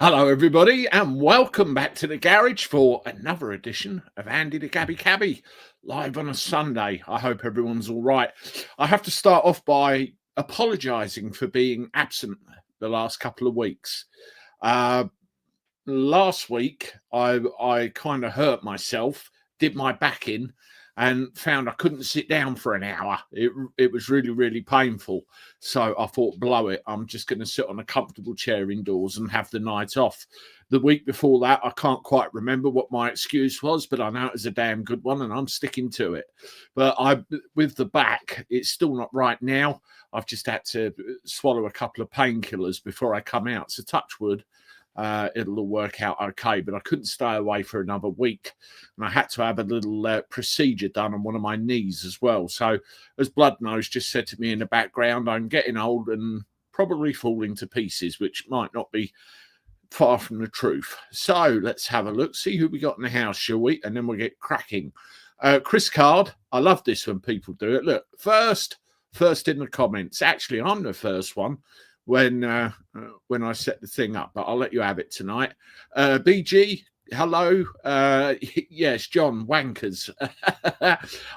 Hello, everybody, and welcome back to the garage for another edition of Andy the Gabby Cabby, live on a Sunday. I hope everyone's all right. I have to start off by apologising for being absent the last couple of weeks. Last week, I kind of hurt myself, did my back in, and found I couldn't sit down for an hour. It was really, really painful. So I thought, blow it. I'm just going to sit on a comfortable chair indoors and have the night off. The week before that, I can't quite remember what my excuse was, but I know it was a damn good one, and I'm sticking to it. But with the back, it's still not right now. I've just had to swallow a couple of painkillers before I come out. So touch wood. It'll all work out okay, but I couldn't stay away for another week, and I had to have a little procedure done on one of my knees as well. So, as Blood Nose just said to me in the background, I'm getting old and probably falling to pieces, which might not be far from the truth. So, let's have a look, see who we got in the house, shall we? And then we'll get cracking. Chris Card, I love this when people do it. Look, first in the comments. Actually, I'm the first one when I set the thing up, but I'll let you have it tonight. BG, hello. Yes, John, wankers.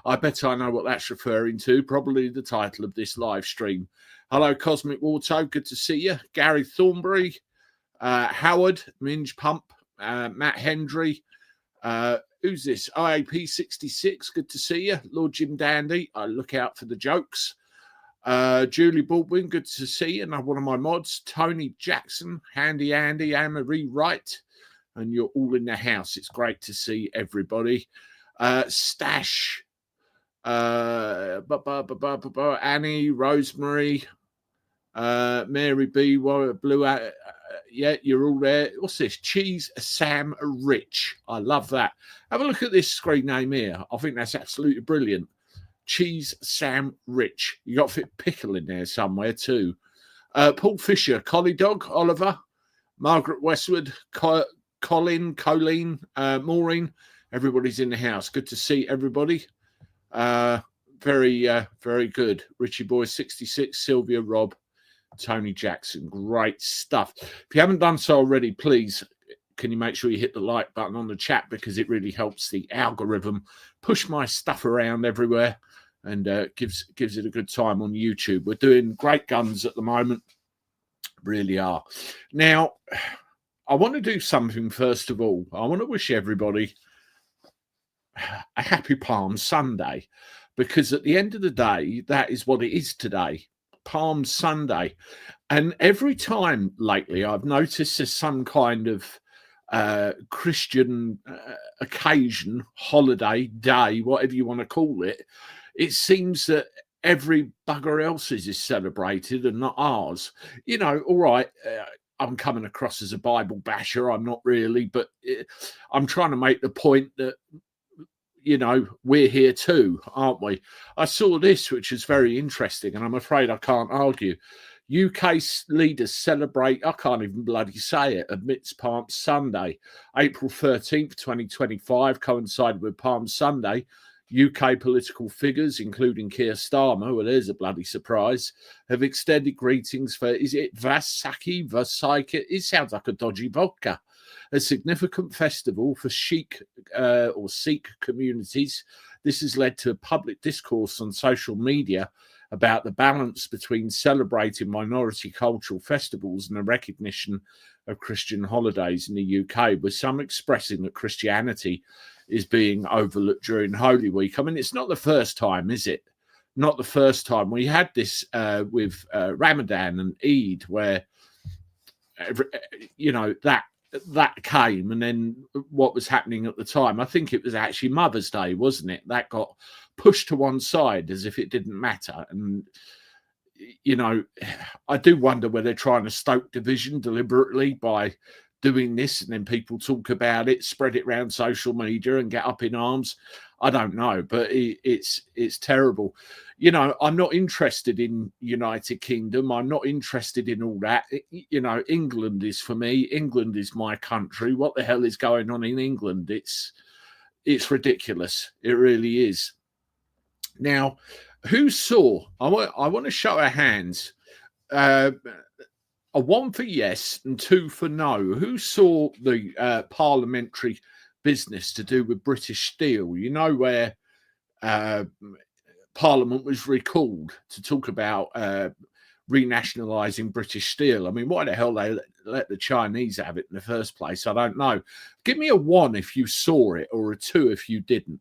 I bet I know what that's referring to. Probably the title of this live stream. Hello, Cosmic Warto. Good to see you. Gary Thornbury, Howard, Minge Pump, Matt Hendry. Who's this? IAP 66. Good to see you. Lord Jim Dandy. I look out for the jokes. Julie Baldwin, good to see you. And one of my mods, Tony Jackson, Handy Andy, Anne-Marie Wright, and you're all in the house. It's great to see everybody. Stash, Annie, Rosemary, Mary B, Blue. Yeah, you're all there. What's this? Cheese Sam Rich. I love that. Have a look at this screen name here. I think that's absolutely brilliant. Cheese Sam Rich. You got to fit pickle in there somewhere too. Paul Fisher, Collie Dog, Oliver, Margaret Westwood, Colleen, Maureen. Everybody's in the house. Good to see everybody. Very good. Richie Boy 66, Sylvia Rob, Tony Jackson. Great stuff. If you haven't done so already, please, can you make sure you hit the like button on the chat, because it really helps the algorithm push my stuff around everywhere and gives it a good time on YouTube. We're doing great guns at the moment. Really are. Now, I want to do something first of all. I want to wish everybody a happy Palm Sunday, because at the end of the day, that is what it is today. Palm Sunday. And every time lately, I've noticed there's some kind of Christian occasion, holiday, day, whatever you want to call it. It seems that every bugger else's is celebrated and not ours. You know, all right, I'm coming across as a Bible basher. I'm not really, but I'm trying to make the point that, you know, we're here too, aren't we? I saw this, which is very interesting, and I'm afraid I can't argue. UK leaders celebrate, I can't even bloody say it, amidst Palm Sunday. April 13th, 2025, coincided with Palm Sunday. UK political figures, including Keir Starmer, well, there's a bloody surprise, have extended greetings for, is it Vasaki? It sounds like a dodgy vodka. A significant festival for Sikh communities. This has led to public discourse on social media about the balance between celebrating minority cultural festivals and the recognition of Christian holidays in the UK, with some expressing that Christianity is being overlooked during Holy Week. I mean, it's not the first time, is it? Not the first time. We had this with Ramadan and Eid, where, you know, that came, and then what was happening at the time, I think it was actually Mother's Day, wasn't it? That got pushed to one side as if it didn't matter. And, you know, I do wonder whether they're trying to stoke division deliberately by doing this, and then people talk about it, spread it around social media and get up in arms. I don't know, but it's terrible. You know, I'm not interested in United Kingdom. I'm not interested in all that. You know, England is for me. England is my country. What the hell is going on in England? It's ridiculous. It really is. Now, who saw? I want to show our hands. a 1 for yes and 2 for no. Who saw the parliamentary business to do with British Steel? You know, where uh, Parliament was recalled to talk about renationalising British Steel. I mean, why the hell they let the Chinese have it in the first place? I don't know. Give me a 1 if you saw it, or a 2 if you didn't.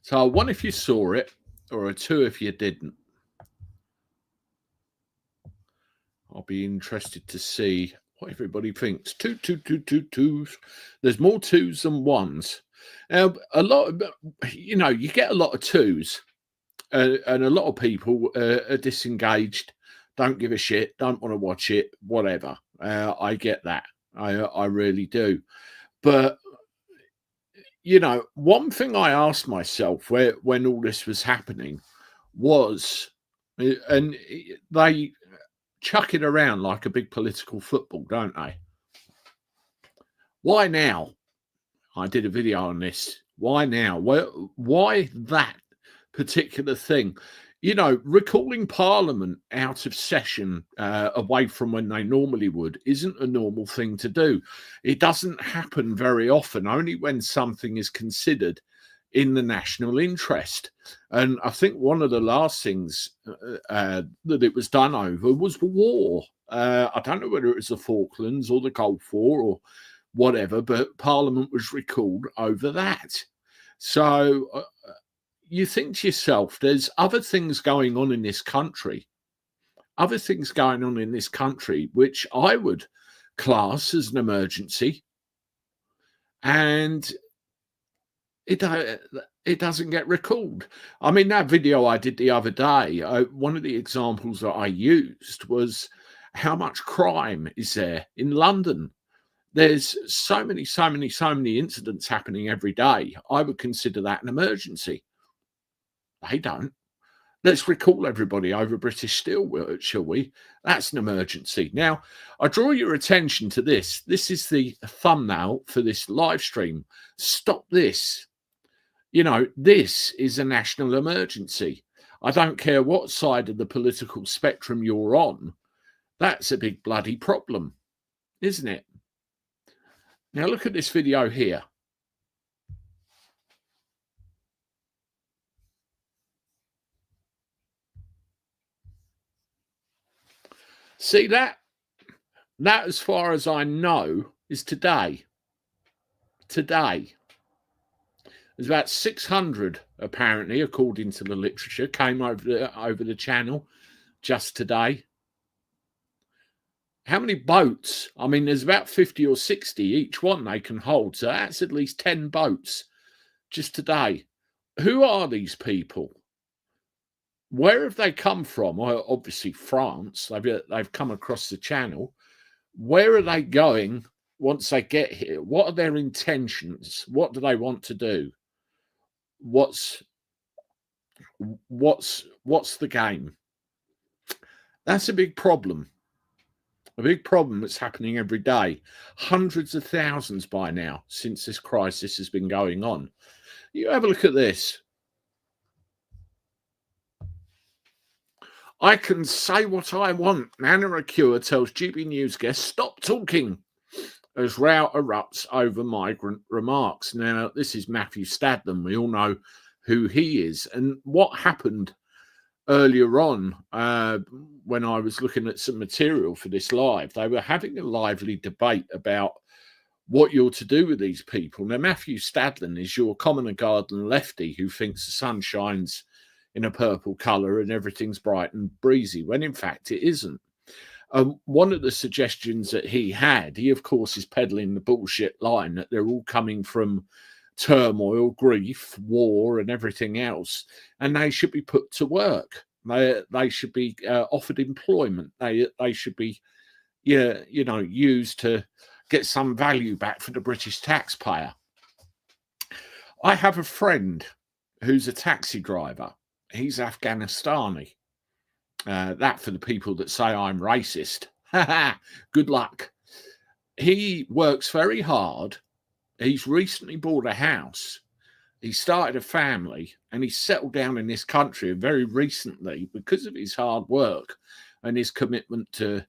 So a 1 if you saw it, or a 2 if you didn't. I'll be interested to see what everybody thinks. Twos. There's more 2s than 1s. Now, a lot of, you know, you get a lot of 2s, and a lot of people are disengaged, don't give a shit, don't want to watch it, whatever. I get that. I really do. But, you know, one thing I asked myself when all this was happening was, and they chuck it around like a big political football, don't they? Why now? I did a video on this. Why now? Why that particular thing? You know, recalling Parliament out of session, away from when they normally would, isn't a normal thing to do. It doesn't happen very often, only when something is considered in the national interest. And I think one of the last things that it was done over was war. I don't know whether it was the Falklands or the Gulf War or whatever, but Parliament was recalled over that. So you think to yourself, there's other things going on in this country, which I would class as an emergency, and it doesn't get recalled. I mean, that video I did the other day, one of the examples that I used was how much crime is there in London. There's so many incidents happening every day. I would consider that an emergency. They don't. Let's recall everybody over British Steel, shall we? That's an emergency. Now, I draw your attention to this. This is the thumbnail for this live stream. Stop this. You know, this is a national emergency. I don't care what side of the political spectrum you're on. That's a big bloody problem, isn't it? Now, look at this video here. See that? That, as far as I know, is today. Today. There's about 600, apparently, according to the literature, came over the channel just today. How many boats? I mean, there's about 50 or 60 each one they can hold. So that's at least 10 boats just today. Who are these people? Where have they come from? Well, obviously France. They've come across the channel. Where are they going once they get here? What are their intentions? What do they want to do? What's the game? That's a big problem. A big problem that's happening every day. Hundreds of thousands by now since this crisis has been going on. You have a look at this. I can say what I want. Nana Akua tells GB News guest, stop talking, as row erupts over migrant remarks. Now, this is Matthew Stadlam. We all know who he is. And what happened earlier on, when I was looking at some material for this live, they were having a lively debate about what you're to do with these people. Now, Matthew Stadlam is your common and garden lefty who thinks the sun shines in a purple colour and everything's bright and breezy, when in fact it isn't. One of the suggestions that he, of course, is peddling the bullshit line that they're all coming from turmoil, grief, war, and everything else, and they should be put to work. They should be offered employment. They should be, used to get some value back for the British taxpayer. I have a friend who's a taxi driver. He's Afghanistani. That for the people that say I'm racist. Good luck. He works very hard. He's recently bought a house, he started a family, and he settled down in this country. And very recently, because of his hard work and his commitment to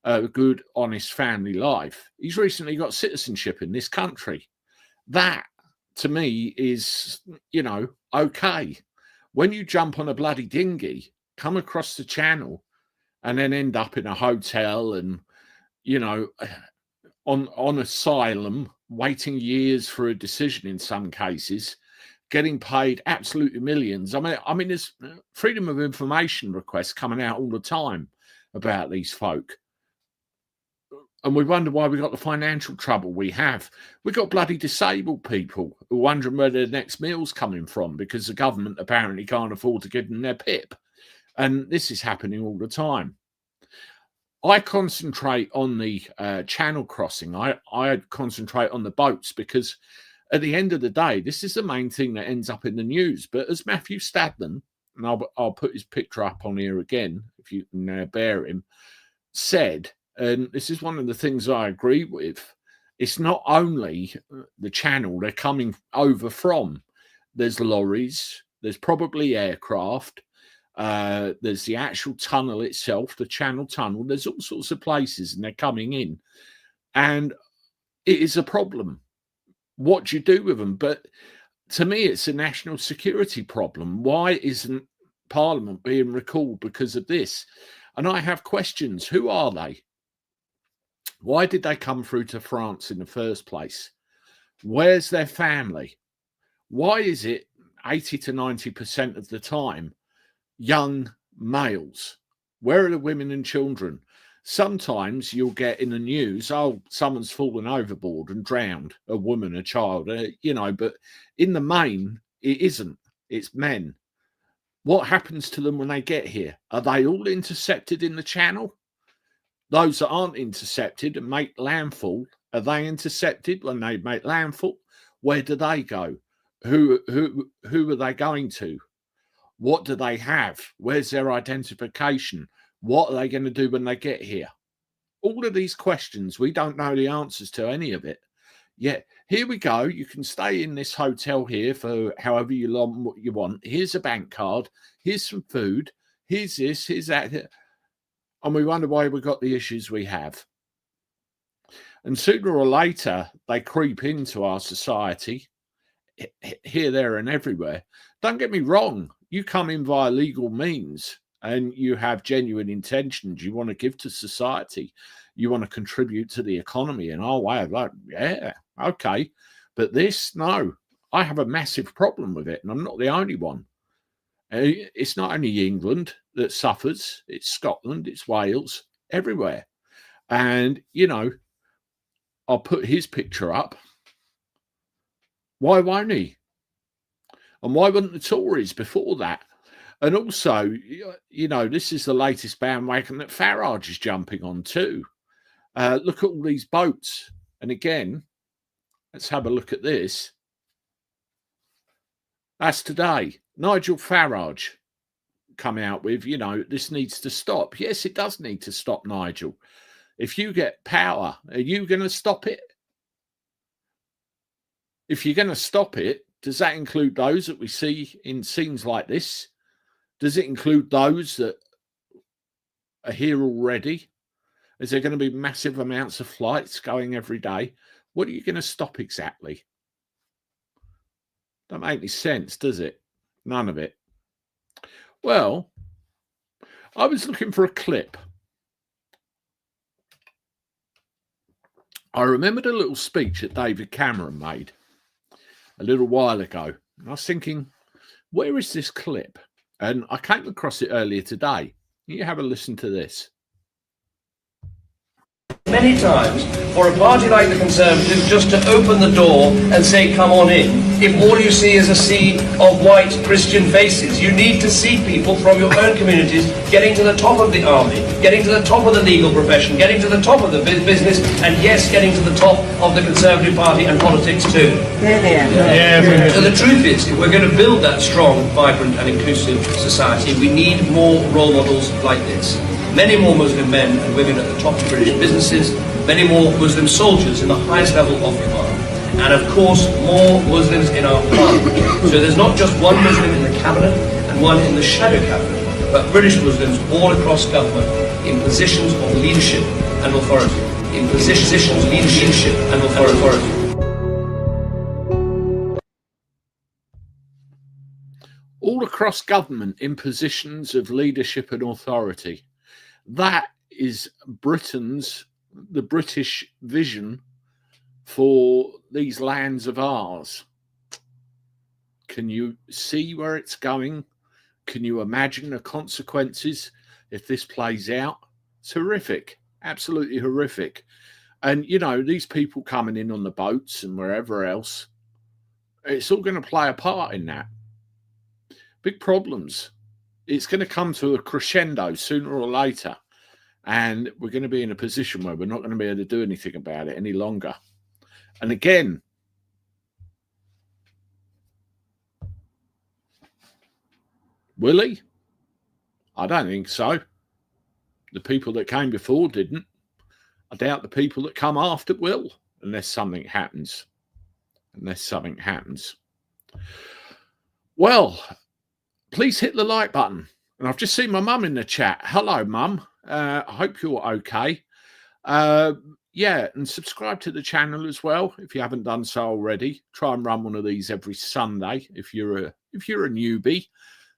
a good, honest family life, he's recently got citizenship in this country. That, to me, is, okay. When you jump on a bloody dinghy, come across the channel, and then end up in a hotel and, on asylum, waiting years for a decision in some cases, getting paid absolutely millions. I mean, there's freedom of information requests coming out all the time about these folk. And we wonder why we got the financial trouble we have. We've got bloody disabled people who are wondering where their next meal's coming from because the government apparently can't afford to give them their PIP. And this is happening all the time. I concentrate on the channel crossing. I concentrate on the boats because at the end of the day, this is the main thing that ends up in the news. But as Matthew Stadman, and I'll put his picture up on here again, if you can bear him, said, and this is one of the things I agree with, it's not only the channel they're coming over from. There's lorries, there's probably aircraft, there's the actual tunnel itself, the Channel Tunnel. There's all sorts of places, and they're coming in. And it is a problem. What do you do with them? But to me, it's a national security problem. Why isn't Parliament being recalled because of this? And I have questions. Who are they? Why did they come through to France in the first place? Where's their family? Why is it 80 to 90% of the time young males? Where are the women and children? Sometimes you'll get in the news, oh, someone's fallen overboard and drowned, a woman, a child, but in the main, it isn't. It's men. What happens to them when they get here? Are they all intercepted in the channel? Those that aren't intercepted and make landfall, are they intercepted when they make landfall? Where do they go? Who are they going to? What do they have? Where's their identification? What are they going to do when they get here? All of these questions, we don't know the answers to any of it. Yet, here we go. You can stay in this hotel here for however long what you want. Here's a bank card. Here's some food. Here's this. Here's that. And we wonder why we got the issues we have. And sooner or later, they creep into our society, here, there, and everywhere. Don't get me wrong. You come in via legal means and you have genuine intentions. You want to give to society. You want to contribute to the economy in our way of life. Yeah, okay. But this, no. I have a massive problem with it, and I'm not the only one. It's not only England that suffers. It's Scotland, it's Wales, everywhere. And, I'll put his picture up. Why won't he? And why wouldn't the Tories before that? And also, this is the latest bandwagon that Farage is jumping on too. Look at all these boats. And again, let's have a look at this. That's today. Nigel Farage come out with, this needs to stop. Yes, it does need to stop, Nigel. If you get power, are you going to stop it? If you're going to stop it, does that include those that we see in scenes like this? Does it include those that are here already? Is there going to be massive amounts of flights going every day? What are you going to stop exactly? Don't make any sense, does it? None of it. Well, I was looking for a clip. I remembered a little speech that David Cameron made a little while ago. And I was thinking, where is this clip? And I came across it earlier today. You have a listen to this. Many times, for a party like the Conservatives just to open the door and say, come on in, if all you see is a sea of white Christian faces. You need to see people from your own communities getting to the top of the army, getting to the top of the legal profession, getting to the top of the business, and yes, getting to the top of the Conservative Party and politics too. So the truth is, if we're going to build that strong, vibrant and inclusive society, we need more role models like this. Many more Muslim men and women at the top of British businesses, many more Muslim soldiers in the highest level of command. and of course more Muslims in our parliament. So there's not just one Muslim in the cabinet and one in the shadow cabinet, but British Muslims all across government in positions of leadership and authority. In positions of leadership and authority. All across government in positions of leadership and authority. That is the British vision for these lands of ours. Can you see where it's going? Can you imagine the consequences if this plays out? It's horrific, absolutely horrific. And, you know, these people coming in on the boats and wherever else, it's all going to play a part in that. Big problems. It's going to come to a crescendo sooner or later. And we're going to be in a position where we're not going to be able to do anything about it any longer. And again, will he? I don't think so. The people that came before didn't. I doubt the people that come after will, unless something happens. Well, please hit the like button. And I've just seen my mum in the chat. Hello, mum. I hope you're okay. Yeah, and subscribe to the channel as well if you haven't done so already. Try and run one of these every Sunday if you're a newbie.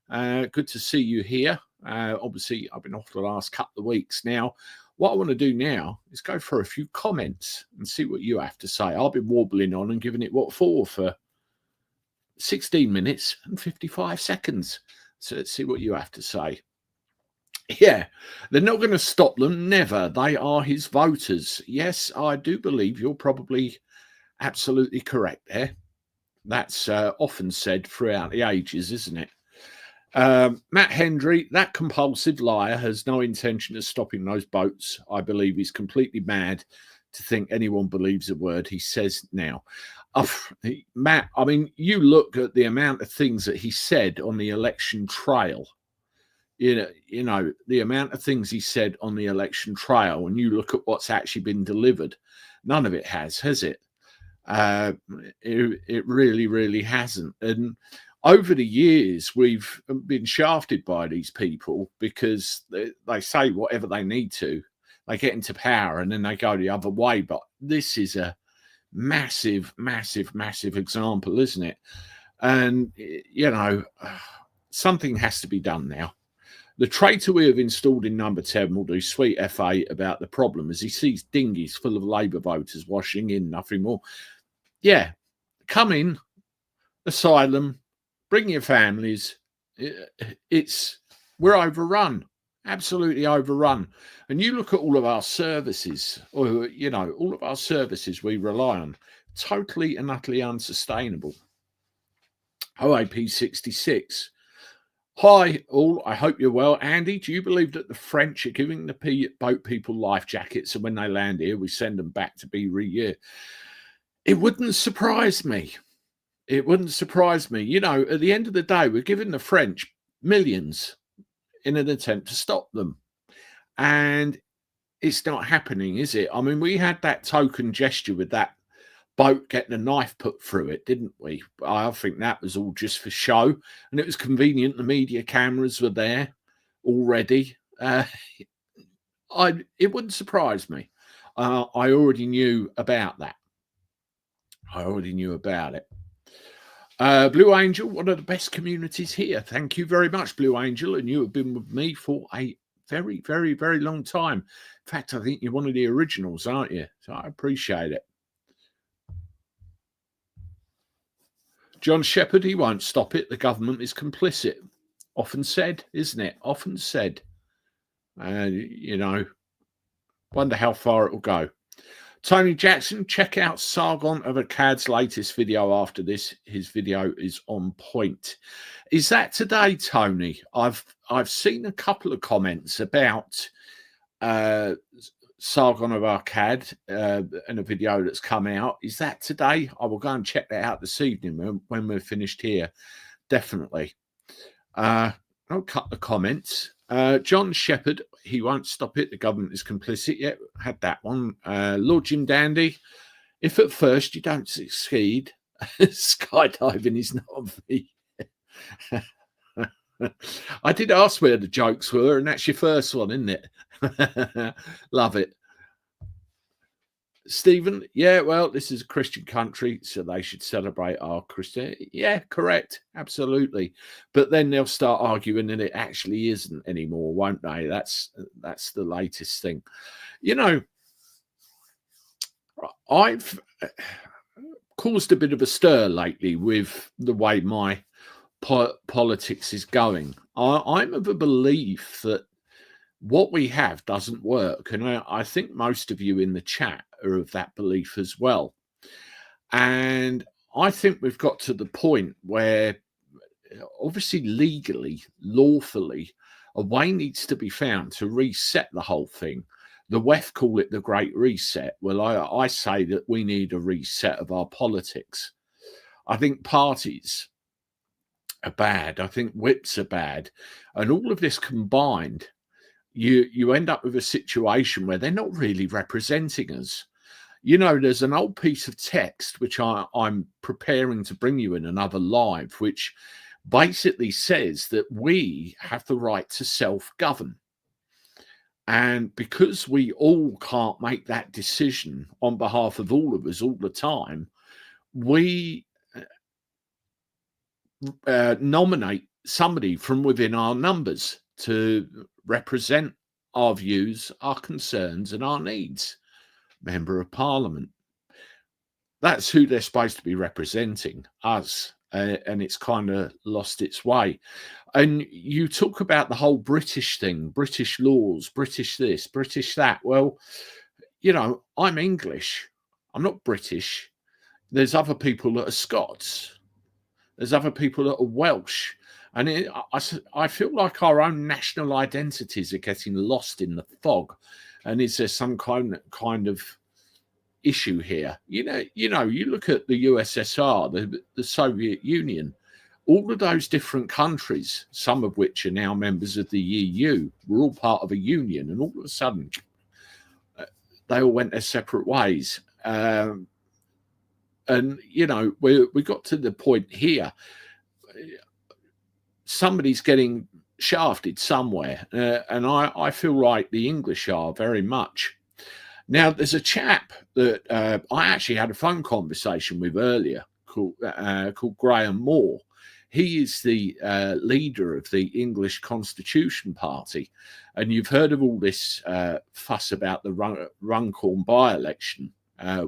Good to see you here. Obviously, I've been off the last couple of weeks. Now, what I want to do now is go for a few comments and see what you have to say. I've been warbling on and giving it what for 16 minutes and 55 seconds. So let's see what you have to say. Yeah, they're not going to stop them. Never. They are his voters. Yes, I do believe you're probably absolutely correct there. That's often said throughout the ages, isn't it? Matt Hendry, that compulsive liar, has no intention of stopping those boats. I believe he's completely mad to think anyone believes a word he says now. Matt, I mean, you look at the amount of things that he said on the election trail. You know, the amount of things he said on the election trail, and you look at what's actually been delivered. None of it has it? It really, really hasn't. And over the years, we've been shafted by these people because they say whatever they need to. They get into power and then they go the other way. But this is a massive, massive, massive example, isn't it? And, you know, something has to be done now. The traitor we have installed in number 10 will do sweet FA about the problem as he sees dinghies full of Labour voters washing in, nothing more. Yeah, come in, asylum, bring your families. We're overrun, absolutely overrun. And you look at all of our services, or, you know, all of our services we rely on, totally and utterly unsustainable. OAP 66. Hi, all. I hope you're well. Andy, do you believe that the French are giving the boat people life jackets and when they land here, we send them back to be re-year? It wouldn't surprise me. It wouldn't surprise me. You know, at the end of the day, we're giving the French millions in an attempt to stop them. And it's not happening, is it? I mean, we had that token gesture with that boat getting a knife put through it, didn't we? I think that was all just for show. And it was convenient. The media cameras were there already. It wouldn't surprise me. I already knew about that. Blue Angel, one of the best communities here. Thank you very much, Blue Angel. And you have been with me for a very, very, very long time. In fact, I think you're one of the originals, aren't you? So I appreciate it. John Shepherd, he won't stop it. The government is complicit. Often said, isn't it? Often said. You know, wonder how far it will go. Tony Jackson, check out Sargon of Akkad's latest video after this. His video is on point. Is that today, Tony? I've seen a couple of comments about Sargon of Akkad and a video that's come out. Is that today? I will go and check that out this evening when we're finished here. Definitely. I'll cut the comments. John Shepherd, he won't stop it. The government is complicit. Yet had that one. Lord Jim Dandy, If at first you don't succeed, skydiving is not me. I did ask where the jokes were, and that's your first one, isn't it? Love it. Stephen, yeah, well, this is a Christian country, so they should celebrate our Christian. Yeah, correct, absolutely. But then they'll start arguing that it actually isn't anymore, won't they? That's the latest thing. You know, I've caused a bit of a stir lately with the way my politics is going. I'm of a belief that what we have doesn't work, and I think most of you in the chat are of that belief as well. And I think we've got to the point where, obviously legally, lawfully, a way needs to be found to reset the whole thing. The WEF call it the Great Reset. Well, I say that we need a reset of our politics. I think parties are bad. I think whips are bad. And all of this combined, you end up with a situation where they're not really representing us. You know, there's an old piece of text which I'm preparing to bring you in another live, which basically says that we have the right to self-govern. And because we all can't make that decision on behalf of all of us all the time, we nominate somebody from within our numbers to represent our views, our concerns, and our needs. Member of Parliament. That's who they're supposed to be representing, us, and it's kind of lost its way. And you talk about the whole British thing, British laws, British this, British that. Well, you know, I'm English. I'm not British. There's other people that are Scots. There's other people that are Welsh. And I feel like our own national identities are getting lost in the fog. And is there some kind of issue here? You look at the USSR, the Soviet Union, all of those different countries, some of which are now members of the EU, were all part of a union, and all of a sudden they all went their separate ways. And you know, we got to the point here. Somebody's getting shafted somewhere, and I feel like the English are very much. Now, there's a chap that I actually had a phone conversation with earlier called Graham Moore. He is the leader of the English Constitution Party, and you've heard of all this fuss about the Runcorn by-election,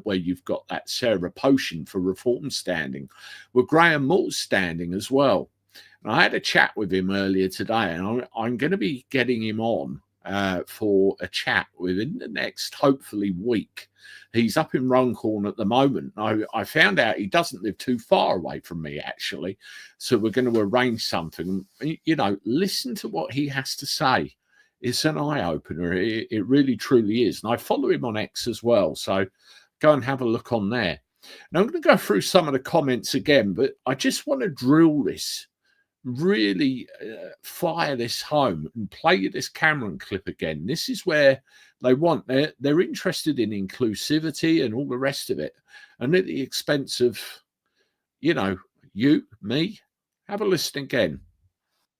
where you've got that Sarah Potion for Reform standing. Well, Graham Moore's standing as well. And I had a chat with him earlier today, and I'm going to be getting him on for a chat within the next, hopefully, week. He's up in Runcorn at the moment. I found out he doesn't live too far away from me, actually. So we're going to arrange something. You know, listen to what he has to say. It's an eye-opener. It really, truly is. And I follow him on X as well. So go and have a look on there. Now, I'm going to go through some of the comments again, but I just want to drill this, really fire this home and play you this Cameron clip again. This is where they want, they're interested in inclusivity and all the rest of it, and at the expense of, you know, you, me. Have a listen again.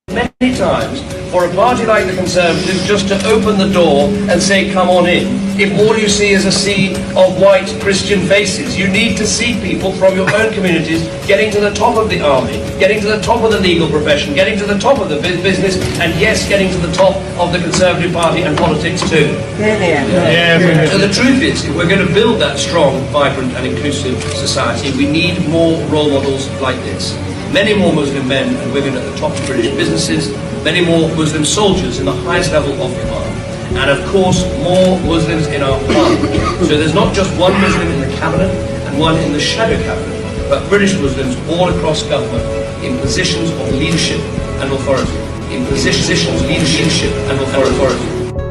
Many times, for a party like the Conservatives just to open the door and say, come on in, if all you see is a sea of white Christian faces. You need to see people from your own communities getting to the top of the army, getting to the top of the legal profession, getting to the top of the business, and yes, getting to the top of the Conservative Party and politics too. So the truth is, if we're going to build that strong, vibrant and inclusive society, we need more role models like this. Many more Muslim men and women at the top of British businesses, many more Muslim soldiers in the highest level of command, and of course more Muslims in our parliament. So there's not just one Muslim in the cabinet and one in the shadow cabinet, but British Muslims all across government in positions of leadership and authority. In positions of leadership and authority.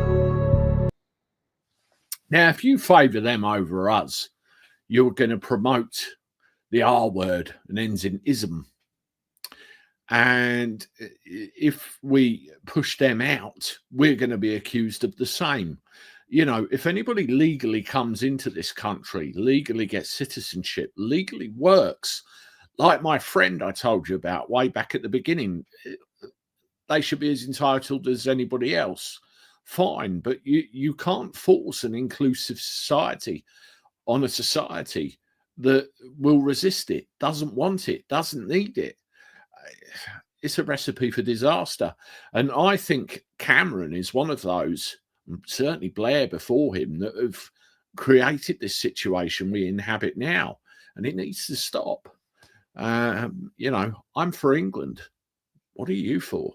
Now, if you favour them over us, you're going to promote the R word and ends in ism. And if we push them out, we're going to be accused of the same. You know, if anybody legally comes into this country, legally gets citizenship, legally works, like my friend I told you about way back at the beginning, they should be as entitled as anybody else. Fine, but you can't force an inclusive society on a society that will resist it, doesn't want it, doesn't need it. It's a recipe for disaster. And I think Cameron is one of those, certainly Blair before him, that have created this situation we inhabit now. And it needs to stop. You know, I'm for England. What are you for?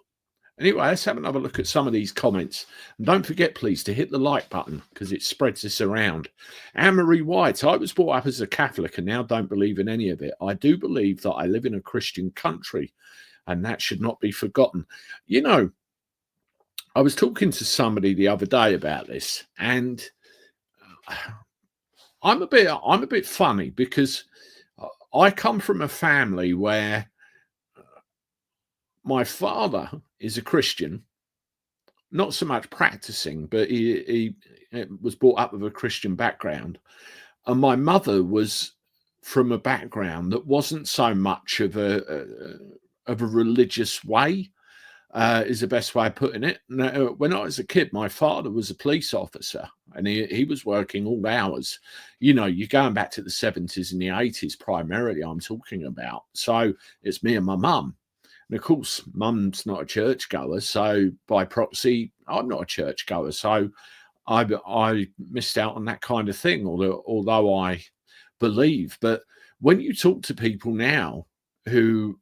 Anyway, let's have another look at some of these comments. And don't forget, please, to hit the like button because it spreads this around. Anne-Marie White, I was brought up as a Catholic and now don't believe in any of it. I do believe that I live in a Christian country and that should not be forgotten. You know, I was talking to somebody the other day about this, and I'm a bit funny because I come from a family where my father is a Christian, not so much practicing, but he was brought up with a Christian background. And my mother was from a background that wasn't so much of a religious way, is the best way of putting it. Now, when I was a kid, my father was a police officer and he was working all hours. You know, you're going back to the 70s and the 80s primarily, I'm talking about. So it's me and my mum. And of course, mum's not a churchgoer, so by proxy, I'm not a churchgoer. So I missed out on that kind of thing, although I believe. But when you talk to people now who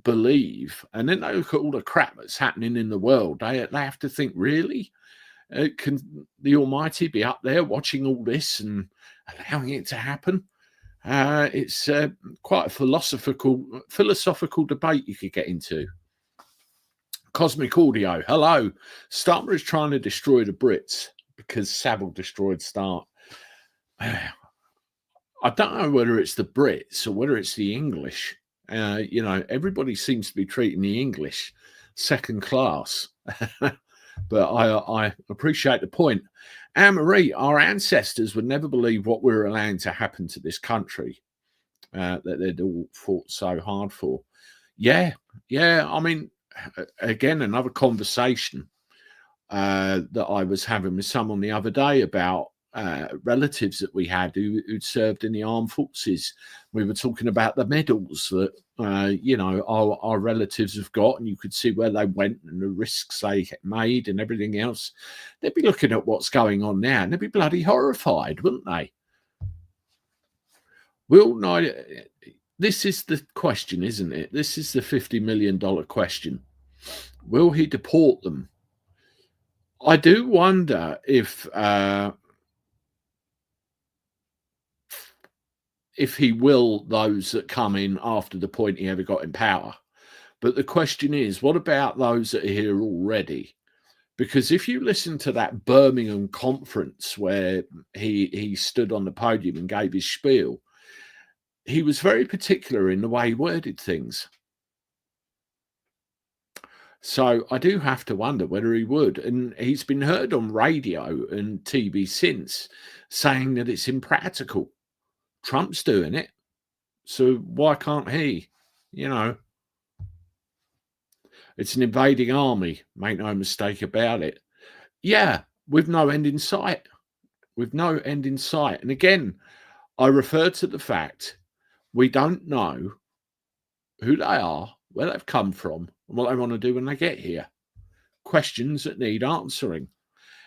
believe, and then they look at all the crap that's happening in the world, they have to think, really? Can the Almighty be up there watching all this and allowing it to happen? It's quite a philosophical debate you could get into. Cosmic Audio, hello. Starmer is trying to destroy the Brits because Savile destroyed Start. I don't know whether it's the Brits or whether it's the English. You know, everybody seems to be treating the English second class. But I appreciate the point. Anne-Marie, our ancestors would never believe what we're allowing to happen to this country that they'd all fought so hard for. Yeah. I mean, again, another conversation that I was having with someone the other day about relatives that we had who'd served in the armed forces. We were talking about the medals that you know, our relatives have got, and you could see where they went and the risks they made and everything else. They'd be looking at what's going on now and they'd be bloody horrified, wouldn't they? Will not. This is the question, isn't it? This is the $50 million question. Will he deport them? I do wonder if he will those that come in after the point he ever got in power. But the question is, what about those that are here already? Because if you listen to that Birmingham conference where he stood on the podium and gave his spiel, he was very particular in the way he worded things. So I do have to wonder whether he would. And he's been heard on radio and TV since saying that it's impractical. Trump's doing it, so why can't he? You know, it's an invading army, make no mistake about it. Yeah, with no end in sight. With no end in sight. And again, I refer to the fact we don't know who they are, where they've come from, and what they want to do when they get here. Questions that need answering.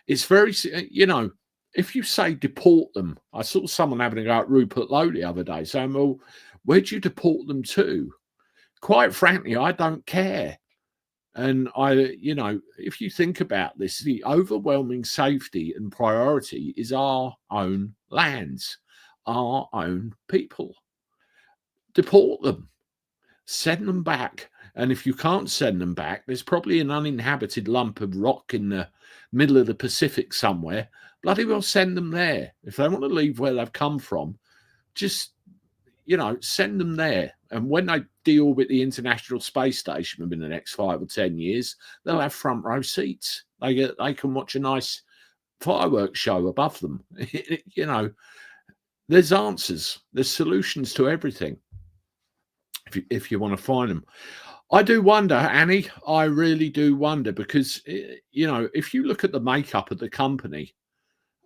It's very, you know, if you say deport them, I saw someone having a go at Rupert Lowe the other day saying, well, where'd you deport them to? Quite frankly, I don't care. And you know, if you think about this, the overwhelming safety and priority is our own lands, our own people. Deport them, send them back. And if you can't send them back, there's probably an uninhabited lump of rock in the middle of the Pacific somewhere. Bloody well send them there. If they want to leave where they've come from, just, you know, send them there. And when they deorbit the International Space Station within the next 5 or 10 years, they'll have front row seats. They can watch a nice fireworks show above them. You know, there's answers, there's solutions to everything if you want to find them. I do wonder, Annie, I really do wonder, because, you know, if you look at the makeup of the company,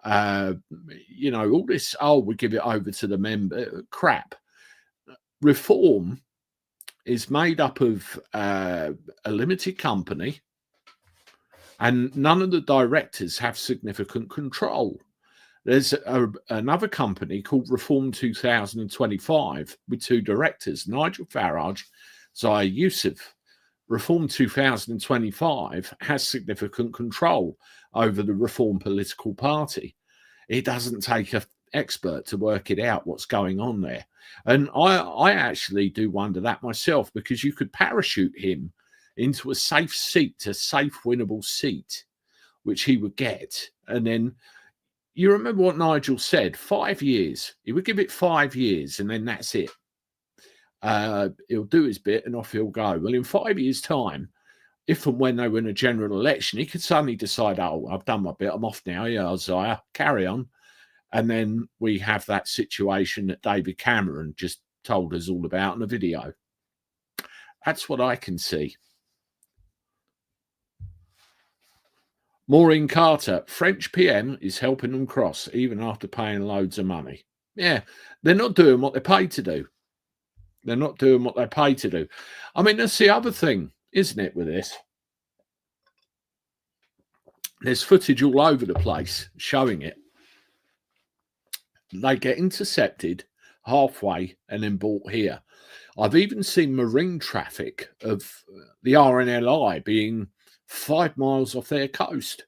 you know, all this, oh, we give it over to the member crap. Reform is made up of a limited company, and none of the directors have significant control. There's another company called Reform 2025 with 2 directors, Nigel Farage, Zaya Youssef. Reform 2025 has significant control over the Reform political party. It doesn't take an expert to work it out what's going on there. And I actually do wonder that myself, because you could parachute him into a safe seat, a safe winnable seat, which he would get. And then, you remember what Nigel said, 5 years. He would give it 5 years, and then that's it. He'll do his bit and off he'll go. Well, in 5 years' time, if and when they win a general election, he could suddenly decide, oh, I've done my bit, I'm off now. Yeah, Isaiah, carry on. And then we have that situation that David Cameron just told us all about in a video. That's what I can see. Maureen Carter, French PM is helping them cross even after paying loads of money. Yeah, they're not doing what they're paid to do. They're not doing what they're paid to do. I mean, that's the other thing, isn't it, with this? There's footage all over the place showing it. They get intercepted halfway and then brought here. I've even seen marine traffic of the RNLI being 5 miles off their coast,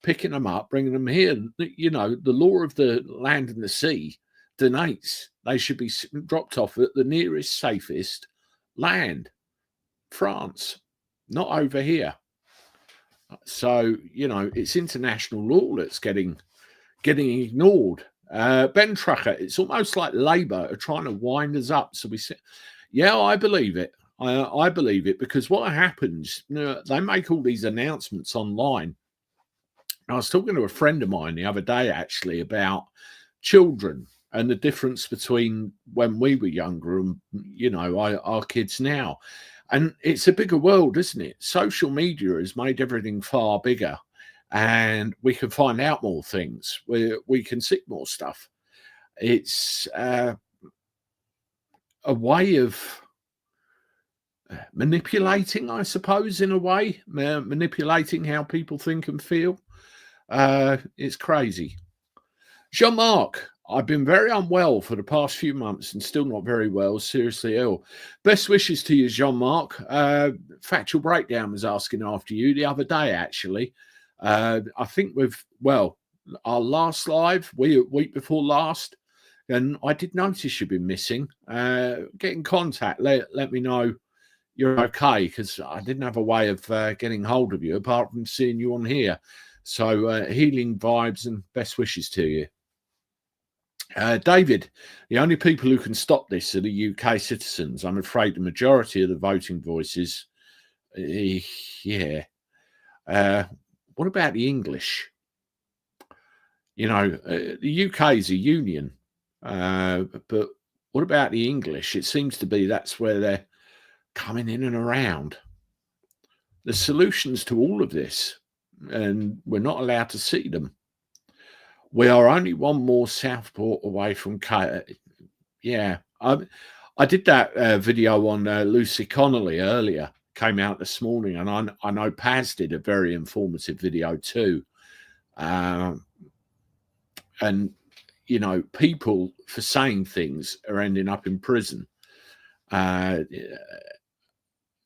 picking them up, bringing them here. You know, the law of the land and the sea donates. They should be dropped off at the nearest, safest land, France, not over here. So, you know, it's international law that's getting ignored. Ben Trucker, it's almost like Labour are trying to wind us up. So we say, yeah, I believe it. I believe it, because what happens, you know, they make all these announcements online. I was talking to a friend of mine the other day, actually, about children and the difference between when we were younger and, you know, our kids now. And it's a bigger world, isn't it? Social media has made everything far bigger, and we can find out more things. We can see more stuff. It's a way of manipulating, I suppose, in a way, manipulating how people think and feel. It's crazy. Jean-Marc, I've been very unwell for the past few months and still not very well, seriously ill. Best wishes to you, Jean-Marc. Factual Breakdown was asking after you the other day, actually. I think our last live, week before last, and I did notice you've been missing. Get in contact, let me know you're okay, because I didn't have a way of getting hold of you apart from seeing you on here. So healing vibes and best wishes to you. David, the only people who can stop this are the UK citizens. I'm afraid the majority of the voting voices, yeah. What about the English? You know, the UK is a union, but what about the English? It seems to be that's where they're coming in and around. The solutions to all of this, and we're not allowed to see them. We are only one more Southport away from yeah. I did that video on Lucy Connolly earlier, came out this morning, and I know Paz did a very informative video too. And, you know, people for saying things are ending up in prison. And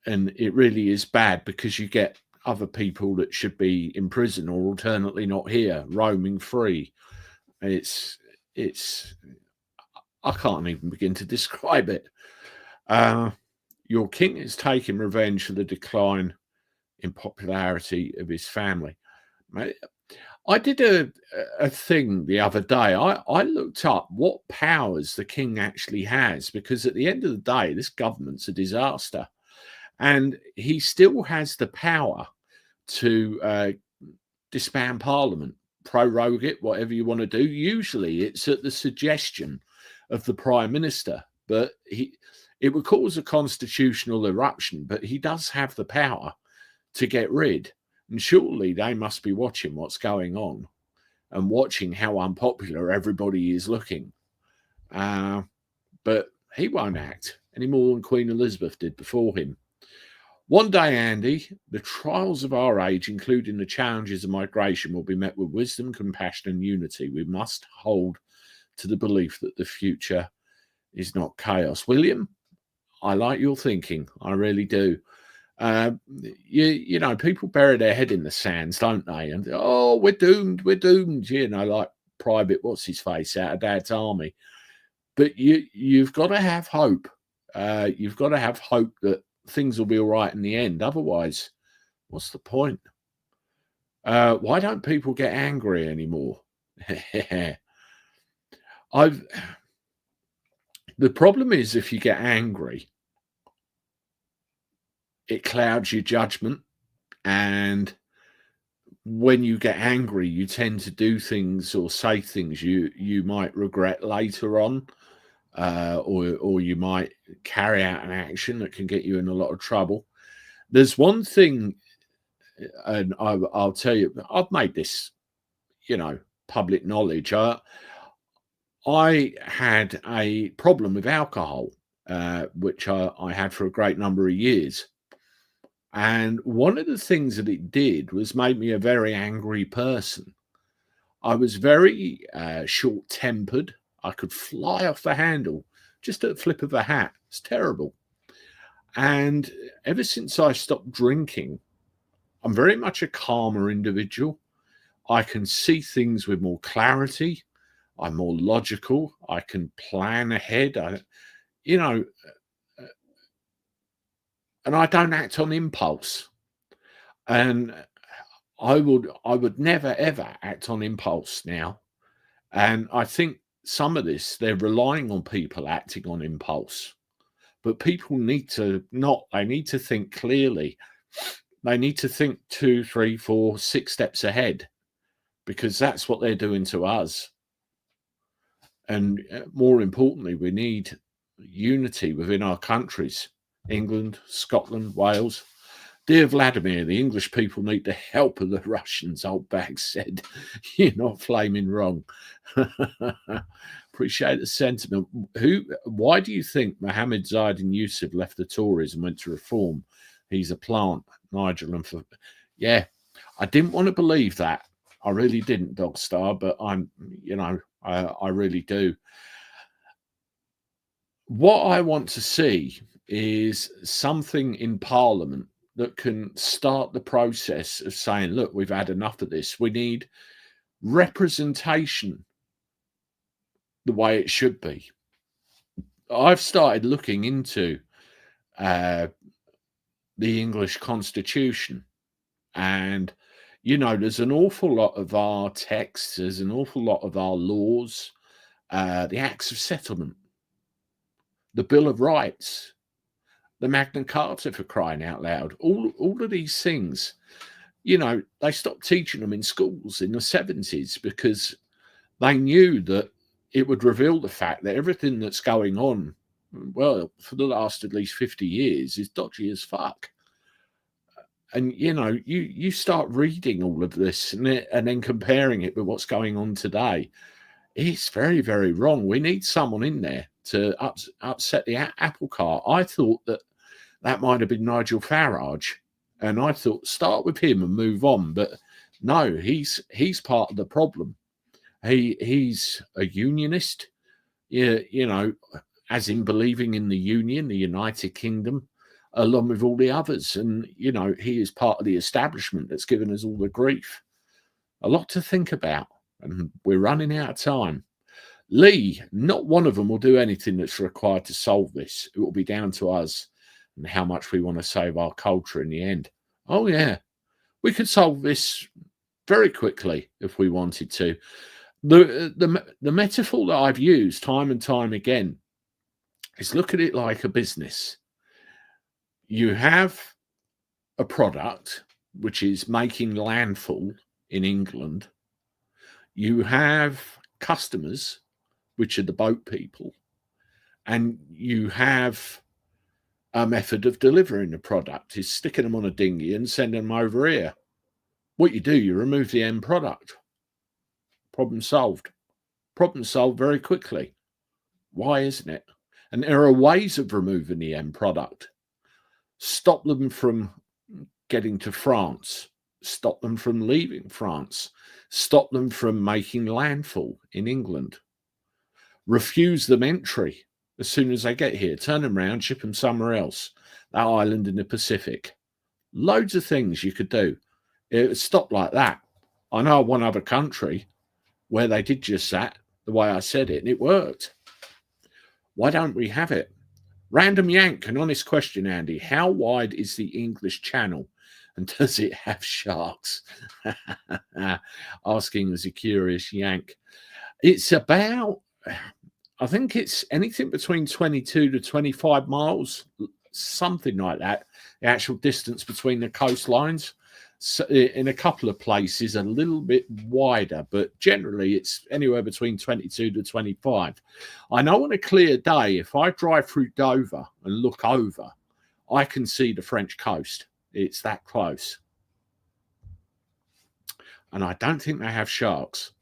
it really is bad, because you get other people that should be in prison or alternately not here, roaming free. It's I can't even begin to describe it. Your king is taking revenge for the decline in popularity of his family. I did a thing the other day. I looked up what powers the king actually has, because at the end of the day, this government's a disaster. And he still has the power to disband Parliament. prorogue it, whatever you want to do. Usually it's at the suggestion of the Prime Minister, but it would cause a constitutional eruption, but he does have the power to get rid. And surely they must be watching what's going on and watching how unpopular everybody is looking. But he won't act any more than Queen Elizabeth did before him. One day, Andy, the trials of our age, including the challenges of migration, will be met with wisdom, compassion, and unity. We must hold to the belief that the future is not chaos. William, I like your thinking. I really do. You know, people bury their head in the sands, don't they? And, oh, we're doomed, you know, like Private What's-His-Face out of Dad's Army. But you've got to have hope. You've got to have hope that things will be all right in the end. Otherwise, what's the point? Why don't people get angry anymore? The problem is, if you get angry, it clouds your judgment, and when you get angry, you tend to do things or say things you might regret later on, or you might carry out an action that can get you in a lot of trouble. There's one thing, and I'll tell you, I've made this, you know, public knowledge. I had a problem with alcohol, which I had for a great number of years. And one of the things that it did was made me a very angry person. I was very short-tempered. I could fly off the handle just at the flip of a hat. It's terrible. And ever since I stopped drinking, I'm very much a calmer individual. I can see things with more clarity. I'm more logical. I can plan ahead. And I don't act on impulse. And I would never ever act on impulse now. And I think some of this, they're relying on people acting on impulse. But people need to not. They need to think clearly. They need to think 2, 3, 4, 6 steps ahead, because that's what they're doing to us. And more importantly, we need unity within our countries. England, Scotland, Wales. Dear Vladimir, the English people need the help of the Russians, old bag said. You're not flaming wrong. Appreciate the sentiment. Why do you think Mohammed Zahid Yusuf left the Tories and went to Reform? He's a plant, Nigel. And yeah, I didn't want to believe that. I really didn't, Dogstar, but I really do. What I want to see is something in Parliament that can start the process of saying, look, we've had enough of this. We need representation the way it should be. I've started looking into the English Constitution, and, you know, there's an awful lot of our texts, there's an awful lot of our laws, the Acts of Settlement, the Bill of Rights, the Magna Carta, for crying out loud. All of these things, you know, they stopped teaching them in schools in the 70s because they knew that it would reveal the fact that everything that's going on, well, for the last at least 50 years, is dodgy as fuck. And, you know, you start reading all of this and then comparing it with what's going on today. It's very, very wrong. We need someone in there to upset the apple cart. I thought that might have been Nigel Farage, and I thought start with him and move on. But no, he's part of the problem. He's a unionist, you know, as in believing in the Union, the United Kingdom, along with all the others. And, you know, he is part of the establishment that's given us all the grief. A lot to think about, and we're running out of time. Lee, not one of them will do anything that's required to solve this. It will be down to us and how much we want to save our culture in the end. Oh, yeah, we could solve this very quickly if we wanted to. The metaphor that I've used time and time again is look at it like a business. You have a product which is making landfall in England. You have customers, which are the boat people, and you have a method of delivering the product is sticking them on a dinghy and sending them over here. What you do, you remove the end product. Problem solved. Problem solved very quickly. Why isn't it? And there are ways of removing the end product. Stop them from getting to France. Stop them from leaving France. Stop them from making landfall in England. Refuse them entry as soon as they get here. Turn them around, ship them somewhere else. That island in the Pacific. Loads of things you could do. It would stop like that. I know one other country where they did just that, the way I said it, and it worked. Why don't we have it? Random yank, an honest question, Andy. How wide is the English Channel and does it have sharks? Asking as a curious yank. It's about, I think it's anything between 22 to 25 miles, something like that, the actual distance between the coastlines. So in a couple of places a little bit wider, but generally it's anywhere between 22 to 25. I know on a clear day, if I drive through Dover and look over, I can see the French coast. It's that close. And I don't think they have sharks.